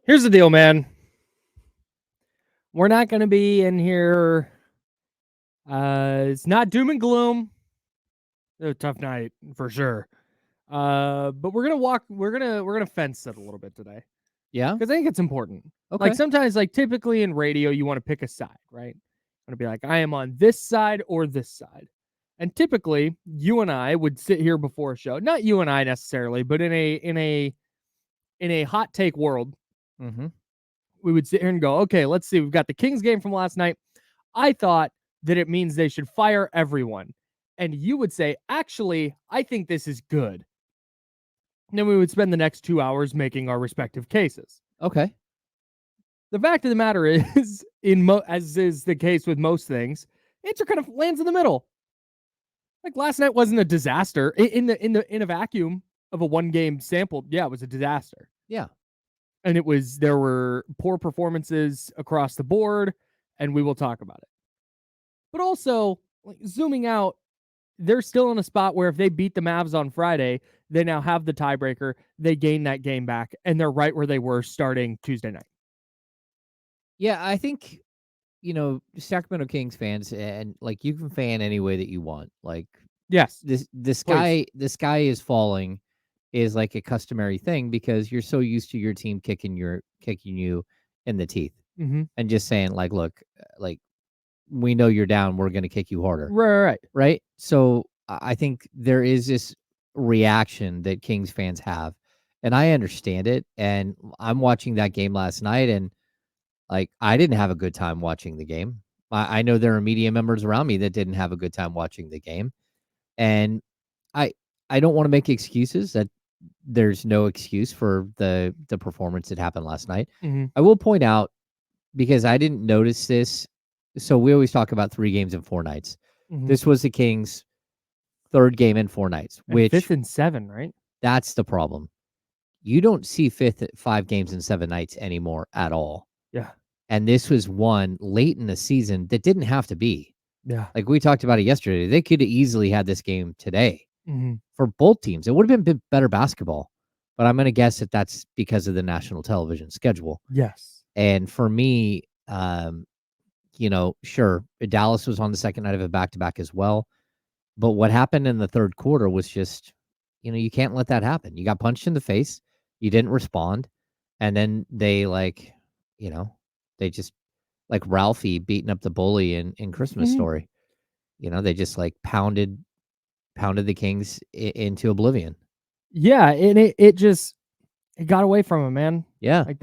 Here's the deal, man. We're not going to be in here. It's not doom and gloom. A tough night for sure. But we're gonna walk. We're gonna fence it a little bit today Yeah. because I think it's important. Okay. Like sometimes, like typically in radio, you want to pick a side, right? You want to be like, I am on this side or this side. And typically, you and I would sit here before a show. Not you and I necessarily, but in a hot take world, Mm-hmm. we would sit here and go, okay, let's see. We've got the Kings game from last night. I thought that it means they should fire everyone. And you would say, actually, I think this is good. And then we would spend the next 2 hours making our respective cases. Okay. The fact of the matter is, as is the case with most things, answer kind of lands in the middle. Like last night wasn't a disaster in a vacuum of a 1-game sample. Yeah, it was a disaster. Yeah. And there were poor performances across the board, and we will talk about it. But also, like, zooming out, they're still in a spot where if they beat the Mavs on Friday, they now have the tiebreaker. They gain that game back, and they're right where they were starting Tuesday night. Yeah, I think, Sacramento Kings fans, and like you can fan any way that you want. Like Yes. the sky is falling is like a customary thing because you're so used to your team kicking you in the teeth Mm-hmm. and just saying like, look, like we know you're down, we're gonna kick you harder. Right. So I think there is this reaction that Kings fans have, and I understand it. And I'm watching that game last night, and like I didn't have a good time watching the game. I know there are media members around me that didn't have a good time watching the game, and I I don't want to make excuses. That there's no excuse for the performance that happened last night. Mm-hmm. I will point out because I didn't notice this. So we always talk about 3 games in 4 nights. Mm-hmm. This was the Kings' 3rd game in 4 nights, and which 5th and 7, right? that's the problem. You don't see 5 games in 7 nights anymore at all. Yeah. And this was one late in the season that didn't have to be. Yeah. Like we talked about it yesterday. They could have easily had this game today Mm-hmm. for both teams. It would have been better basketball. But I'm going to guess that that's because of the national television schedule. Yes. And for me, sure, Dallas was on the second night of a back-to-back as well. But what happened in the third quarter was just, you can't let that happen. You got punched in the face. You didn't respond. And then they they just like Ralphie beating up the bully in Christmas Mm-hmm. Story. They just like pounded the Kings into oblivion. Yeah, and it got away from him, man. Yeah. Like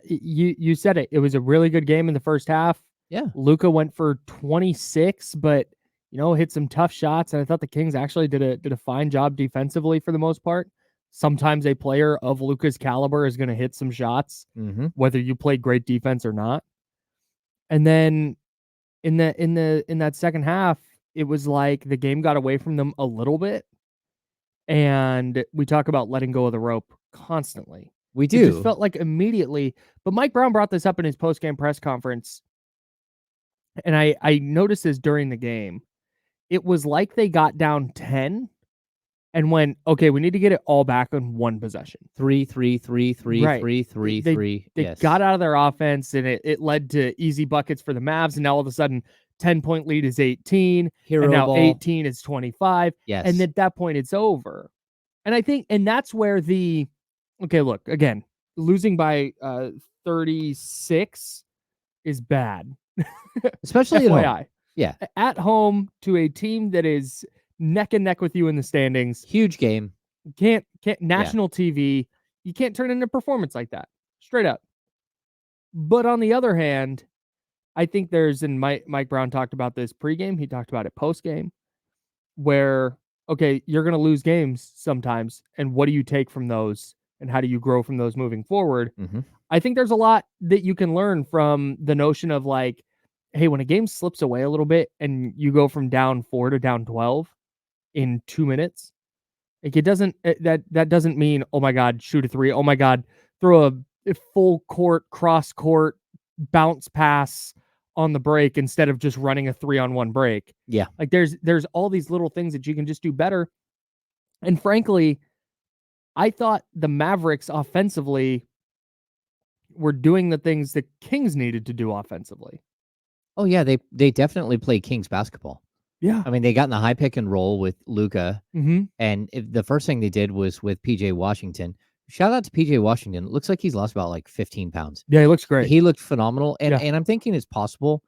you said it. It was a really good game in the first half. Yeah. Luka went for 26, but hit some tough shots, and I thought the Kings actually did a fine job defensively for the most part. Sometimes a player of Luka's caliber is going to hit some shots, whether you play great defense or not. And then in that second half, it was like the game got away from them a little bit. And we talk about letting go of the rope constantly. We It do. just felt like immediately. But Mike Brown brought this up in his post-game press conference, and I noticed this during the game. It was like they got down 10 and went, okay, we need to get it all back on one possession. 3, 3, 3, 3, Right. 3, 3, They 3. They Yes. got out of their offense, and it led to easy buckets for the Mavs, and now all of a sudden 10-point lead is 18, Hero and now ball. 18 is 25. Yes. And at that point, it's over. And I think, and that's where okay, look, again, losing by 36 is bad. Especially at FYI. home. Yeah. At home to a team that is neck and neck with you in the standings. Huge game. Can't national TV. You can't turn in a performance like that. Straight up. But on the other hand, I think and Mike Brown talked about this pregame. He talked about it postgame, where, okay, you're going to lose games sometimes. And what do you take from those? And how do you grow from those moving forward? Mm-hmm. I think there's a lot that you can learn from the notion of like, hey, when a game slips away a little bit and you go from down 4 to down 12 in 2 minutes, like it doesn't, that doesn't mean, oh my God, shoot a 3. Oh my God, throw a full court, cross court, bounce pass on the break instead of just running a 3-on-1 break. Yeah. Like there's all these little things that you can just do better. And frankly, I thought the Mavericks offensively were doing the things the Kings needed to do offensively. Oh yeah, they definitely play Kings basketball. Yeah. I mean, they got in the high pick and roll with Luka, Mm-hmm. and the first thing they did was with PJ Washington. Shout out to PJ Washington. It looks like he's lost about like 15 pounds. Yeah, he looks great. He looked phenomenal, and Yeah. and I'm thinking it's possible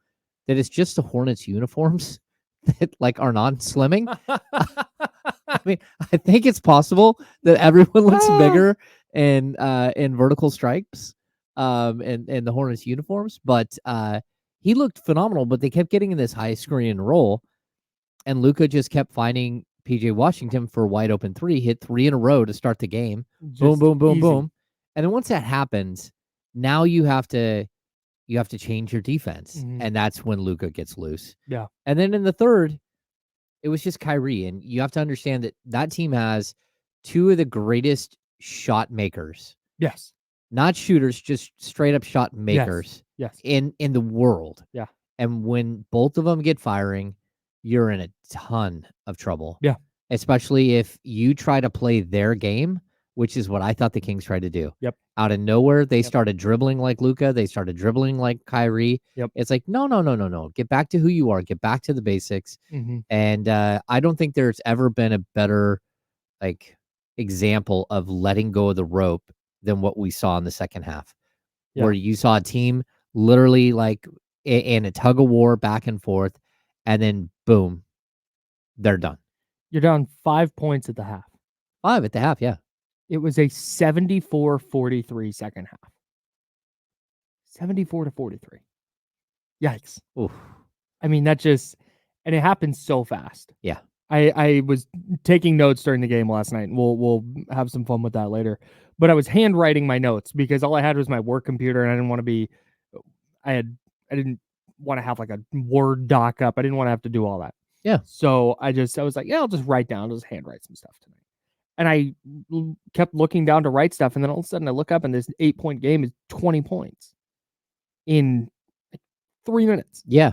that it's just the Hornets uniforms that like are non-slimming. I mean, I think it's possible that everyone looks bigger in vertical stripes, and the Hornets uniforms, but he looked phenomenal. But they kept getting in this high screen and roll, and Luka just kept finding PJ Washington for a wide open three, hit 3 in a row to start the game. Boom, Just boom, boom, easy. boom. And then once that happens, now you have to change your defense. Mhm. And that's when Luka gets loose. Yeah. And then in the third, it was just Kyrie. And you have to understand that that team has 2 of the greatest shot makers. Yes. Not shooters, just straight up shot makers Yes. in the world. Yeah. And when both of them get firing, you're in a ton of trouble. Yeah. Especially if you try to play their game, which is what I thought the Kings tried to do. Yep. Out of nowhere, they Yep. started dribbling like Luka. They started dribbling like Kyrie. Yep. It's like, no. Get back to who you are. Get back to the basics. Mm-hmm. And I don't think there's ever been a better like example of letting go of the rope than what we saw in the second half, where you saw a team literally like in a tug of war back and forth, and then boom, they're done. You're down 5 points at the half. 5 at the half, yeah. It was a 74-43 second half. 74-43. Yikes. Oof. I mean, that just, and it happened so fast. Yeah. I was taking notes during the game last night, and we'll have some fun with that later. But I was handwriting my notes because all I had was my work computer, and I didn't want to be, I didn't want to have like a Word doc up. I didn't want to have to do all that. Yeah. So I was like, yeah, I'll just write down, I'll just handwrite some stuff tonight. And I kept looking down to write stuff, and then all of a sudden I look up, and this 8-point game is 20 points in 3 minutes. Yeah.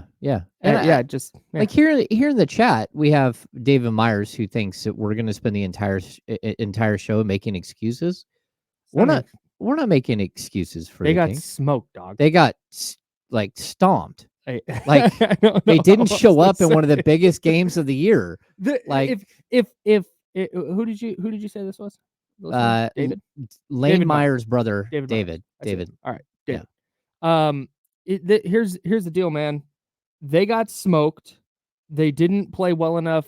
And like here in the chat, we have David Myers who thinks that we're going to spend the entire show making excuses. We're not making excuses for they the got Kings. smoked, dog. They got like stomped. Like they didn't show up in one of the biggest games of the year. Like if who did you say this was? David? Lane David Myers' brother, David. David. All right, David. Yeah. Here's the deal, man. They got smoked. They didn't play well enough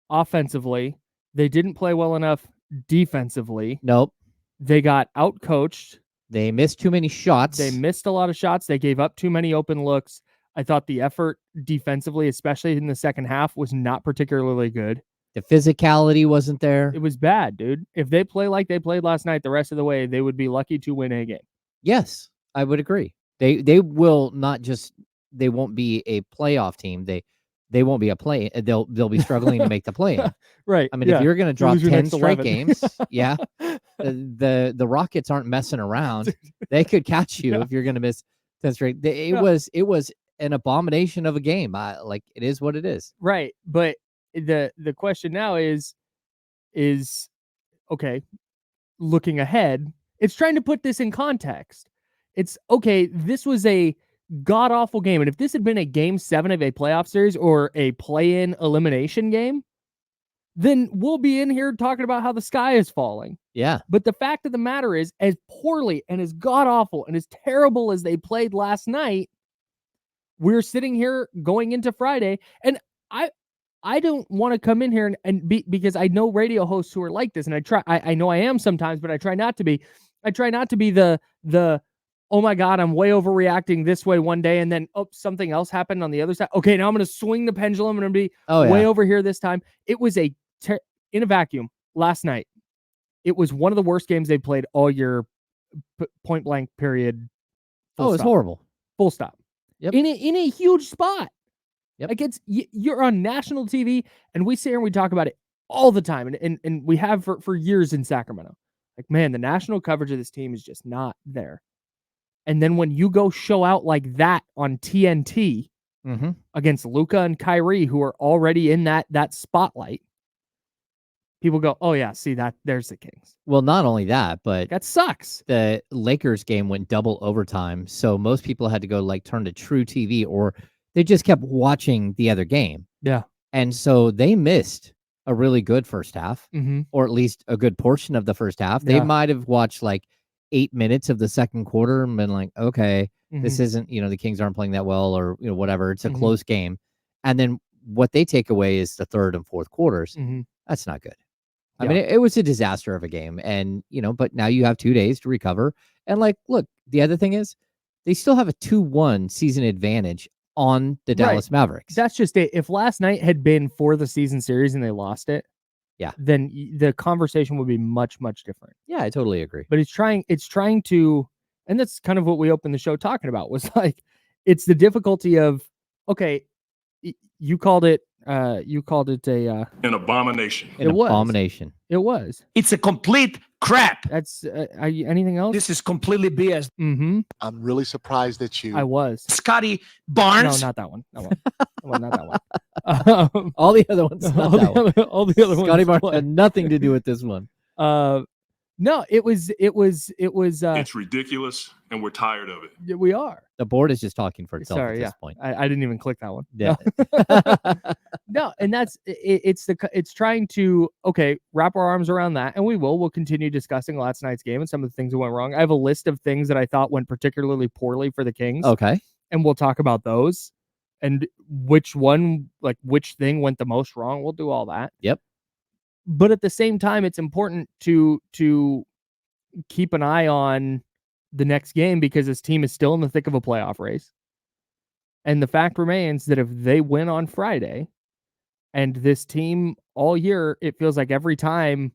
offensively. They didn't play well enough defensively. Nope. They got outcoached. They missed too many shots. They missed a lot of shots. They gave up too many open looks. I thought the effort defensively, especially in the second half, was not particularly good. The physicality wasn't there. It was bad, dude. If they play like they played last night the rest of the way, they would be lucky to win a game. Yes, I would agree. They will not just, they won't be a playoff team. They won't be a play. They'll be struggling to make the play-in. Right. I mean, if you're going to drop 10 straight 11. games, yeah, the Rockets aren't messing around. They could catch you if you're going to miss 10 straight. It was an abomination of a game. Like, it is what it is. Right. But the question now is okay, looking ahead, it's trying to put this in context. It's okay, this was a god awful game, and if this had been a game 7 of a playoff series or a play-in elimination game, then we'll be in here talking about how the sky is falling. Yeah. But the fact of the matter is, as poorly and as god awful and as terrible as they played last night, we're sitting here going into Friday, and I don't want to come in here and be, because I know radio hosts who are like this, and I know I am sometimes, but I try not to be. I try not to be the oh my God, I'm way overreacting this way one day, and then something else happened on the other side. Okay, now I'm going to swing the pendulum and I'm going to be way over here this time. It was in a vacuum last night. It was one of the worst games they've played all year, point blank, period. It's horrible. Full stop. Yep. In a huge spot. Yep. Like, you're on national TV, and we sit here and we talk about it all the time, and we have for years in Sacramento. Like, man, the national coverage of this team is just not there. And then when you go show out like that on TNT against Luka and Kyrie, who are already in that spotlight, people go, oh yeah, see that there's the Kings. Well, not only that, but That sucks. the Lakers game went double overtime, so most people had to go like turn to True TV, or they just kept watching the other game. Yeah. And so they missed a really good first half, or at least a good portion of the first half. They might have watched like 8 minutes of the second quarter and been like, okay, this isn't, the Kings aren't playing that well, or, whatever. It's a close game. And then what they take away is the third and fourth quarters. That's not good. I mean, it was a disaster of a game. And, but now you have 2 days to recover. And like, look, the other thing is they still have a 2-1 season advantage on the Dallas Mavericks. That's just it. If last night had been for the season series and they lost it, then the conversation would be much, much different. Yeah, I totally agree. But it's trying to, and that's kind of what we opened the show talking about, was like, it's the difficulty of, okay, you called it an abomination. An abomination. It was. It's a complete crap. That's anything else? This is completely BS. I'm really surprised that you. I was. Scotty Barnes. No, not that one. Not that one. All the other ones. All the other ones. Scotty Barnes had nothing to do with this one. No, it was. It's ridiculous, and we're tired of it. We are. The board is just talking for itself Sorry, at this point. I didn't even click that one. Yeah. No, and that's it's trying to wrap our arms around that, and we'll continue discussing last night's game and some of the things that went wrong. I have a list of things that I thought went particularly poorly for the Kings. Okay. And we'll talk about those and which thing went the most wrong. We'll do all that. Yep. But at the same time, it's important to keep an eye on the next game because this team is still in the thick of a playoff race. And the fact remains that if they win on Friday, and this team all year, it feels like every time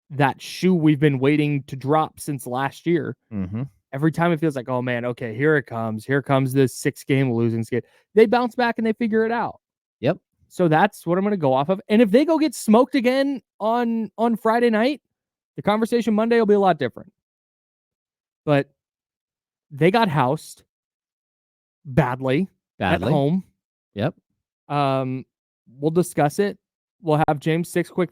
that shoe we've been waiting to drop since last year, every time it feels like, oh man, okay, here it comes. Here comes this 6-game losing skid. They bounce back and they figure it out. Yep. So that's what I'm going to go off of. And if they go get smoked again on Friday night, the conversation Monday will be a lot different. But they got housed badly at home. Yep. We'll discuss it. We'll have James' 6 quick thoughts.